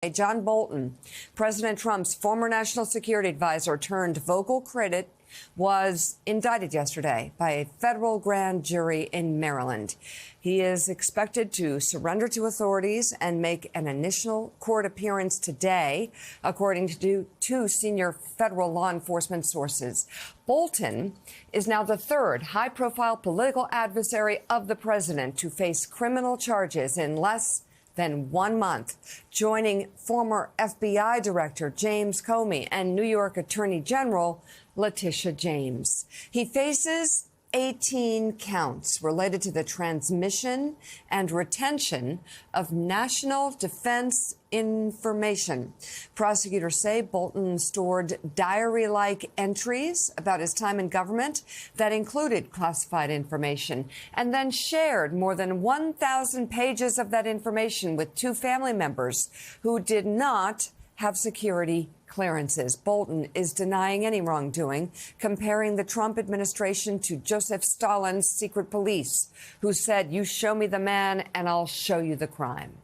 John Bolton, President Trump's former national security advisor turned vocal critic, was indicted yesterday by a federal grand jury in Maryland. He is expected to surrender to authorities and make an initial court appearance today, according to two senior federal law enforcement sources. Bolton is now the third high-profile political adversary of the president to face criminal charges in less than 1 month, joining former FBI Director James Comey and New York Attorney General Letitia James. He faces 18 counts related to the transmission and retention of national defense information. Prosecutors say Bolton stored diary-like entries about his time in government that included classified information and then shared more than 1,000 pages of that information with two family members who did not have security clearances. Bolton is denying any wrongdoing, comparing the Trump administration to Joseph Stalin's secret police, who said, "You show me the man and I'll show you the crime."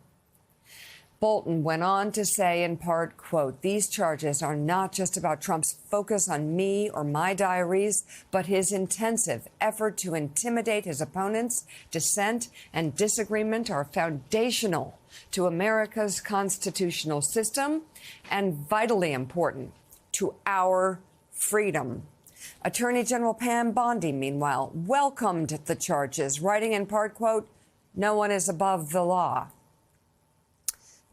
Bolton went on to say, in part, quote, "These charges are not just about Trump's focus on me or my diaries, but his intensive effort to intimidate his opponents. Dissent and disagreement are foundational to America's constitutional system and vitally important to our freedom." Attorney General Pam Bondi, meanwhile, welcomed the charges, writing in part, quote, "No one is above the law."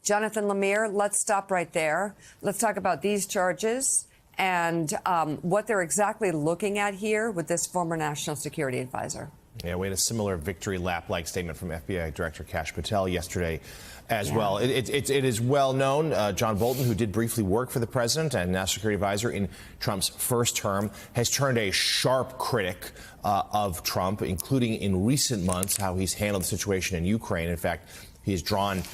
Jonathan Lemire, let's stop right there. Let's talk about these charges and what they're exactly looking at here with this former national security advisor. Yeah, we had a similar victory lap-like statement from FBI Director Kash Patel yesterday as well. It is well known, John Bolton, who did briefly work for the president and national security advisor in Trump's first term, has turned a sharp critic of Trump, including in recent months how he's handled the situation in Ukraine. In fact, he has drawn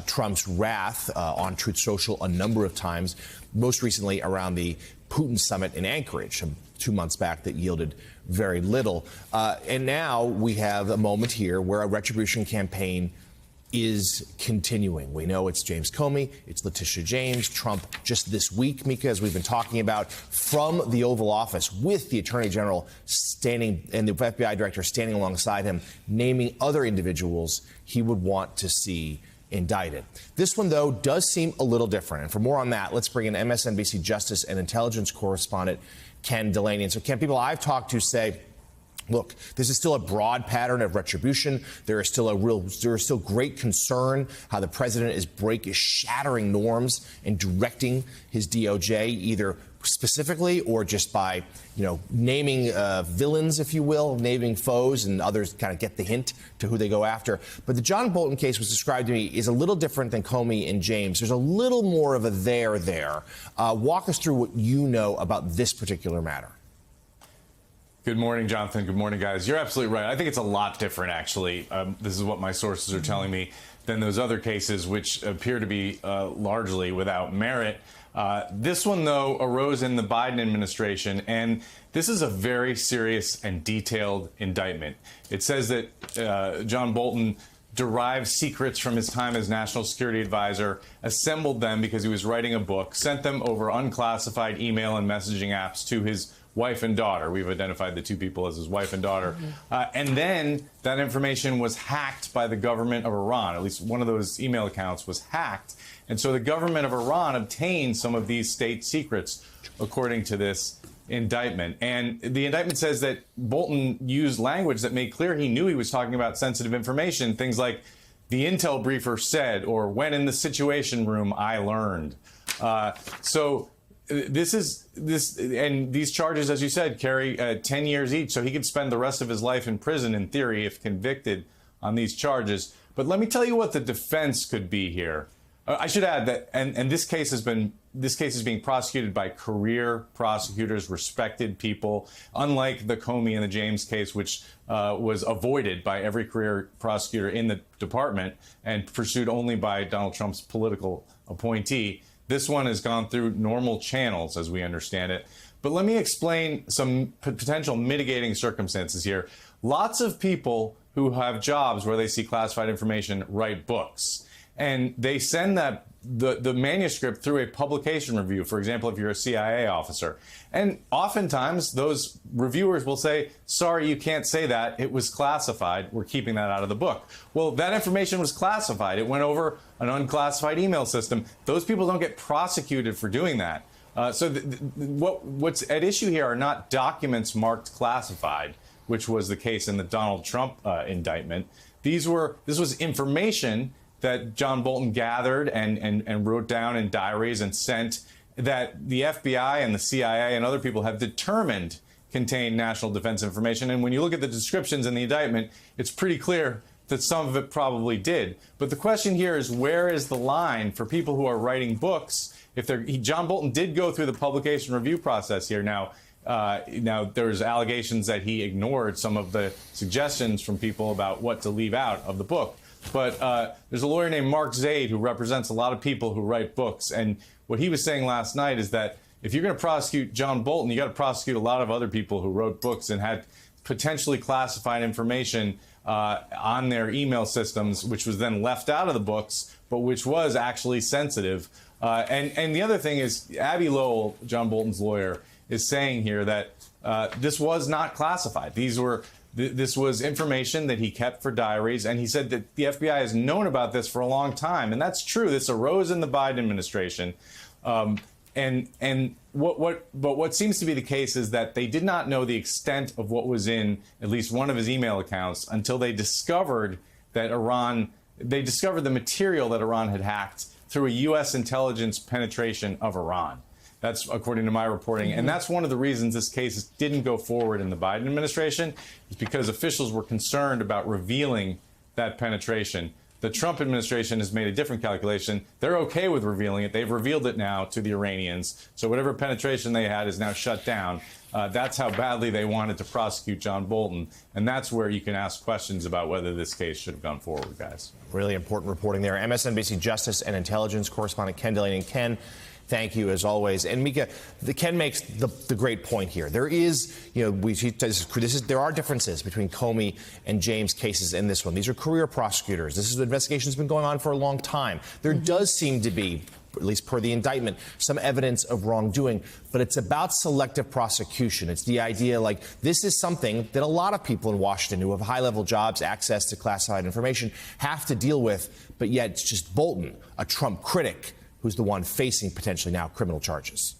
Trump's wrath on Truth Social a number of times, most recently around the Putin summit in Anchorage 2 months back that yielded very little. And now we have a moment here where a retribution campaign is continuing. We know it's James Comey, it's Letitia James, Trump just this week, Mika, as we've been talking about, from the Oval Office with the Attorney General standing and the FBI Director standing alongside him, naming other individuals he would want to see indicted. This one, though, does seem a little different. And for more on that, let's bring in MSNBC Justice and Intelligence correspondent Ken Delaney. And so, Ken, people I've talked to say, look, this is still a broad pattern of retribution. There is still great concern how the president is shattering norms and directing his DOJ either specifically or just by, naming villains, if you will, naming foes, and others kind of get the hint to who they go after. But the John Bolton case was described to me is a little different than Comey and James. There's a little more of a there. Walk us through what you know about this particular matter. Good morning, Jonathan. Good morning, guys. You're absolutely right. I think it's a lot different, actually. This is what my sources are telling me than those other cases, which appear to be largely without merit. This one, though, arose in the Biden administration, and this is a very serious and detailed indictment. It says that John Bolton derived secrets from his time as national security advisor, assembled them because he was writing a book, sent them over unclassified email and messaging apps to his wife and daughter. We've identified the two people as his wife and daughter. And then that information was hacked by the government of Iran. At least one of those email accounts was hacked. And so the government of Iran obtained some of these state secrets, according to this indictment. And the indictment says that Bolton used language that made clear he knew he was talking about sensitive information. Things like, the intel briefer said, or when in the situation room, I learned. And these charges, as you said, carry 10 years each, so he could spend the rest of his life in prison, in theory, if convicted on these charges. But let me tell you what the defense could be here. I should add that, and this case is being prosecuted by career prosecutors, respected people, unlike the Comey and the James case, which was avoided by every career prosecutor in the department and pursued only by Donald Trump's political appointee. This one has gone through normal channels, as we understand it. But let me explain some potential mitigating circumstances here. Lots of people who have jobs where they see classified information write books. And they send that the manuscript through a publication review, for example, if you're a CIA officer. And oftentimes those reviewers will say, sorry, you can't say that. It was classified. We're keeping that out of the book. Well, that information was classified. It went over an unclassified email system. Those people don't get prosecuted for doing that. So what's at issue here are not documents marked classified, which was the case in the Donald Trump indictment. This was information that John Bolton gathered and wrote down in diaries and sent that the FBI and the CIA and other people have determined contain national defense information. And when you look at the descriptions in the indictment, it's pretty clear that some of it probably did. But the question here is, where is the line for people who are writing books? John Bolton did go through the publication review process here. Now there's allegations that he ignored some of the suggestions from people about what to leave out of the book. But there's a lawyer named Mark Zaid who represents a lot of people who write books. And what he was saying last night is that if you're going to prosecute John Bolton, you got to prosecute a lot of other people who wrote books and had potentially classified information on their email systems, which was then left out of the books, but which was actually sensitive. And the other thing is, Abbe Lowell, John Bolton's lawyer, is saying here that this was not classified. This was information that he kept for diaries, and he said that the FBI has known about this for a long time, and that's true. This arose in the Biden administration, but what seems to be the case is that they did not know the extent of what was in at least one of his email accounts until they discovered that they discovered the material that Iran had hacked through a U.S. intelligence penetration of Iran. That's according to my reporting. And that's one of the reasons this case didn't go forward in the Biden administration, is because officials were concerned about revealing that penetration. The Trump administration has made a different calculation. They're okay with revealing it. They've revealed it now to the Iranians. So whatever penetration they had is now shut down. That's how badly they wanted to prosecute John Bolton. And that's where you can ask questions about whether this case should have gone forward, guys. Really important reporting there. MSNBC Justice and Intelligence correspondent Ken Delaney. And Ken, thank you as always. And Mika, Ken makes the great point here. There is, there are differences between Comey and James' cases in this one. These are career prosecutors. This is an investigation that's been going on for a long time. There does seem to be, at least per the indictment, some evidence of wrongdoing, but it's about selective prosecution. It's the idea this is something that a lot of people in Washington who have high-level jobs, access to classified information, have to deal with, but yet it's just Bolton, a Trump critic, who's the one facing potentially now criminal charges.